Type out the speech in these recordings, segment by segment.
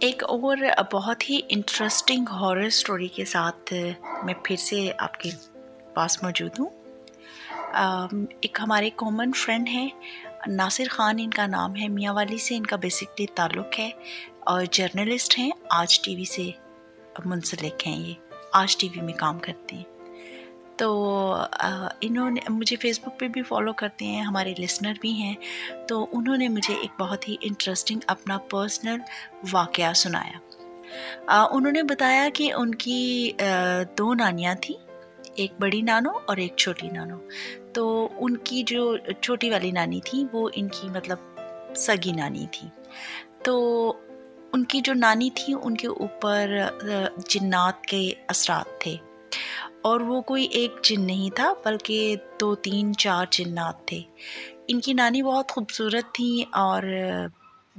एक और बहुत ही इंटरेस्टिंग हॉरर स्टोरी के साथ मैं फिर से आपके पास मौजूद हूँ। एक हमारे कॉमन फ्रेंड हैं, नासिर ख़ान इनका नाम है, मियाँ वाली से इनका बेसिकली ताल्लुक़ है और जर्नलिस्ट हैं, आज टीवी से मुंसलिक हैं, ये आज टीवी में काम करते हैं। तो इन्होंने मुझे फ़ेसबुक पे भी फॉलो करते हैं, हमारे लिसनर भी हैं, तो उन्होंने मुझे एक बहुत ही इंटरेस्टिंग अपना पर्सनल वाक़या सुनाया। उन्होंने बताया कि उनकी 2 नानियाँ थीं, एक बड़ी नानो और एक छोटी नानो। तो उनकी जो छोटी वाली नानी थी वो इनकी मतलब सगी नानी थी। तो उनकी जो नानी थी उनके ऊपर जिन्नात के असरात थे और वो कोई एक जिन नहीं था बल्कि 2, 3, 4 जिन्नात थे। इनकी नानी बहुत खूबसूरत थी और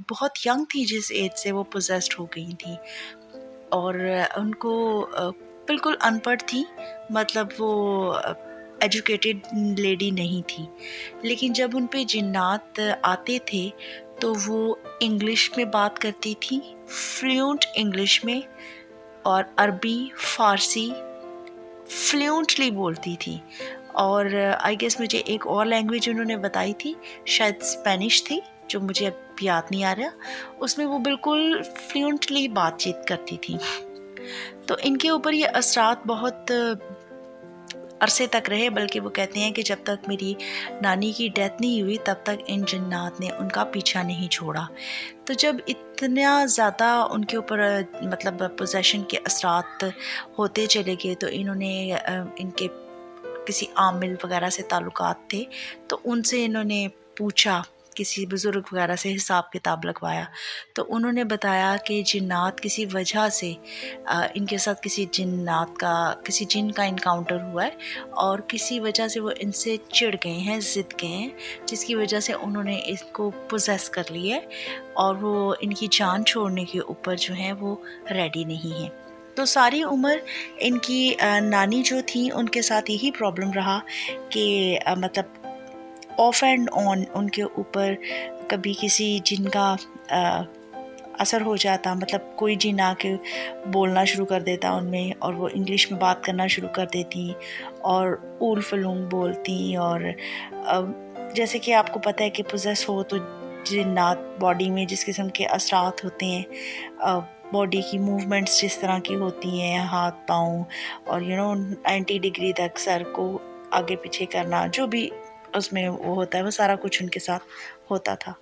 बहुत यंग थी जिस एज से वो पोजेस्ड हो गई थी और उनको बिल्कुल अनपढ़ थी, मतलब वो एजुकेटेड लेडी नहीं थी। लेकिन जब उन पे जिन्नात आते थे तो वो इंग्लिश में बात करती थी, फ्लुएंट इंग्लिश में, और अरबी फ़ारसी फ्लुएंटली बोलती थी। और आई गेस मुझे एक और लैंग्वेज उन्होंने बताई थी, शायद स्पेनिश थी, जो मुझे अब याद नहीं आ रहा। उसमें वो बिल्कुल फ्लुएंटली बातचीत करती थी। तो इनके ऊपर ये असरात बहुत अरसे तक रहे, बल्कि वो कहते हैं कि जब तक मेरी नानी की डेथ नहीं हुई तब तक इन जिन्नात ने उनका पीछा नहीं छोड़ा। तो जब इतना ज़्यादा उनके ऊपर मतलब पोजेशन के असरात होते चले गए तो इन्होंने इनके किसी आमिल वगैरह से ताल्लुकात थे, तो उनसे इन्होंने पूछा, किसी बुज़ुर्ग वगैरह से हिसाब किताब लगवाया, तो उन्होंने बताया कि जिन्नात किसी वजह से इनके साथ किसी जिन का इनकाउंटर हुआ है और किसी वजह से वो इनसे चिढ़ गए हैं, ज़िद गए हैं, जिसकी वजह से उन्होंने इसको पोजेस कर लिया है और वो इनकी जान छोड़ने के ऊपर जो है वो रेडी नहीं है। तो सारी उम्र इनकी नानी जो थी उनके साथ यही प्रॉब्लम रहा कि मतलब ऑफ एंड ऑन उनके ऊपर कभी किसी जिन का असर हो जाता, मतलब कोई जिन आके बोलना शुरू कर देता उनमें और वो इंग्लिश में बात करना शुरू कर देती और ऊल फलूंग बोलती। और जैसे कि आपको पता है कि पोजेस हो तो जिन्नात बॉडी में जिस किस्म के असरात होते हैं, बॉडी की मूवमेंट्स जिस तरह की होती हैं, हाथ पाँव और 90 डिग्री तक सर को आगे पीछे करना, जो भी उसमें वो होता है वो सारा कुछ उनके साथ होता था।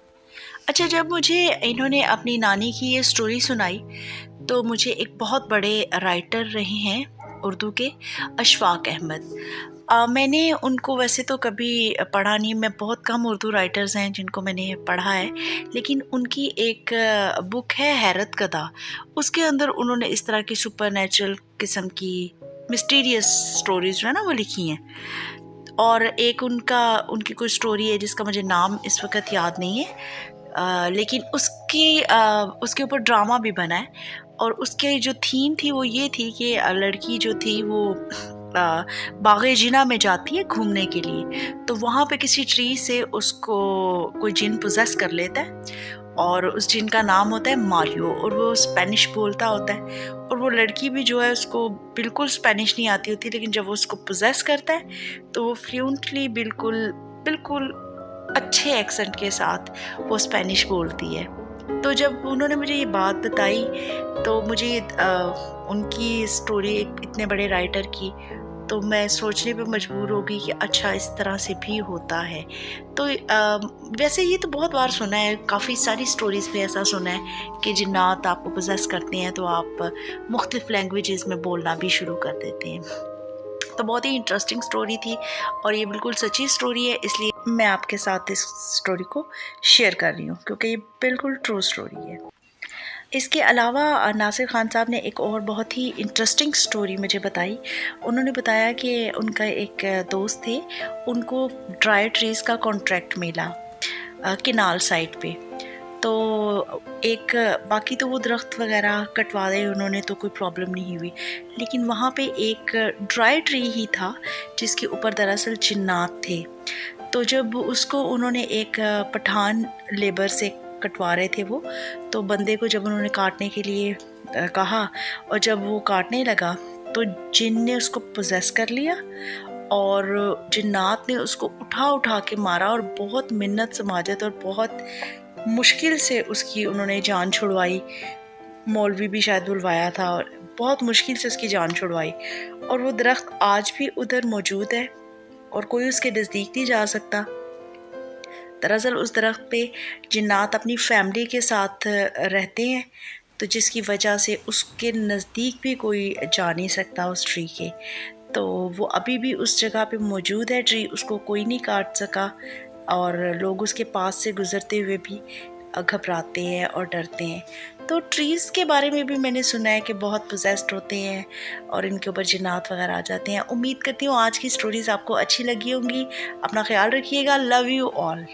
अच्छा, जब मुझे इन्होंने अपनी नानी की ये स्टोरी सुनाई तो मुझे एक बहुत बड़े राइटर रहे हैं उर्दू के, अशफाक अहमद। मैंने उनको वैसे तो कभी पढ़ा नहीं, मैं बहुत कम उर्दू राइटर्स हैं जिनको मैंने पढ़ा है, लेकिन उनकी एक बुक है हैरत कदा, उसके अंदर उन्होंने इस तरह की सुपर नेचुरल किस्म की मिस्टीरियस स्टोरीज जो है ना वो लिखी हैं। और एक उनकी कोई स्टोरी है जिसका मुझे नाम इस वक्त याद नहीं है, लेकिन उसके ऊपर ड्रामा भी बना है और उसके जो थीम थी वो ये थी कि लड़की जो थी वो बाग़े जिना में जाती है घूमने के लिए, तो वहाँ पे किसी ट्री से उसको कोई जिन पोजेस कर लेता है और उस जिन का नाम होता है मारियो और वो स्पेनिश बोलता होता है। और वो लड़की भी जो है उसको बिल्कुल स्पेनिश नहीं आती होती, लेकिन जब वो उसको पोजेस करता है तो वो फ्लुएंटली बिल्कुल अच्छे एक्सेंट के साथ वो स्पेनिश बोलती है। तो जब उन्होंने मुझे ये बात बताई तो मुझे उनकी स्टोरी इतने बड़े राइटर की, तो मैं सोचने पे मजबूर हो गई कि अच्छा इस तरह से भी होता है। तो वैसे ये तो बहुत बार सुना है, काफ़ी सारी स्टोरीज़ पे ऐसा सुना है कि जिन्नात आपको पोजेस करते हैं तो आप मुख्तलिफ लैंग्वेजेस में बोलना भी शुरू कर देते हैं। तो बहुत ही इंटरेस्टिंग स्टोरी थी और ये बिल्कुल सच्ची स्टोरी है, इसलिए मैं आपके साथ इस स्टोरी को शेयर कर रही हूँ क्योंकि ये बिल्कुल ट्रू स्टोरी है। इसके अलावा नासिर ख़ान साहब ने एक और बहुत ही इंटरेस्टिंग स्टोरी मुझे बताई। उन्होंने बताया कि उनका एक दोस्त थे, उनको ड्राई ट्रीज़ का कॉन्ट्रैक्ट मिला किनाल साइड पे। तो बाकी तो वो दरख्त वगैरह कटवा दे उन्होंने तो कोई प्रॉब्लम नहीं हुई, लेकिन वहाँ पे एक ड्राई ट्री ही था जिसके ऊपर दरअसल जिन्नात थे। तो जब उसको उन्होंने एक पठान लेबर से कटवा रहे थे वो, तो बंदे को जब उन्होंने काटने के लिए कहा और जब वो काटने लगा तो जिन ने उसको पोजेस कर लिया और जिन्नात ने उसको उठा उठा के मारा और बहुत मिन्नत समाजत और बहुत मुश्किल से उसकी उन्होंने जान छुड़वाई। मौलवी भी शायद बुलवाया था और बहुत मुश्किल से उसकी जान छुड़वाई। और वो दरख्त आज भी उधर मौजूद है और कोई उसके नज़दीक नहीं जा सकता। दरअसल उस दरख्त पे जिन्नात अपनी फैमिली के साथ रहते हैं, तो जिसकी वजह से उसके नज़दीक भी कोई जा नहीं सकता उस ट्री के। तो वो अभी भी उस जगह पे मौजूद है ट्री, उसको कोई नहीं काट सका और लोग उसके पास से गुज़रते हुए भी घबराते हैं और डरते हैं। तो ट्रीज़ के बारे में भी मैंने सुना है कि बहुत पोजेस्ड होते हैं और इनके ऊपर जिन्नात वगैरह आ जाते हैं। उम्मीद करती हूँ आज की स्टोरीज़ आपको अच्छी लगी होंगी। अपना ख्याल रखिएगा। Love you all.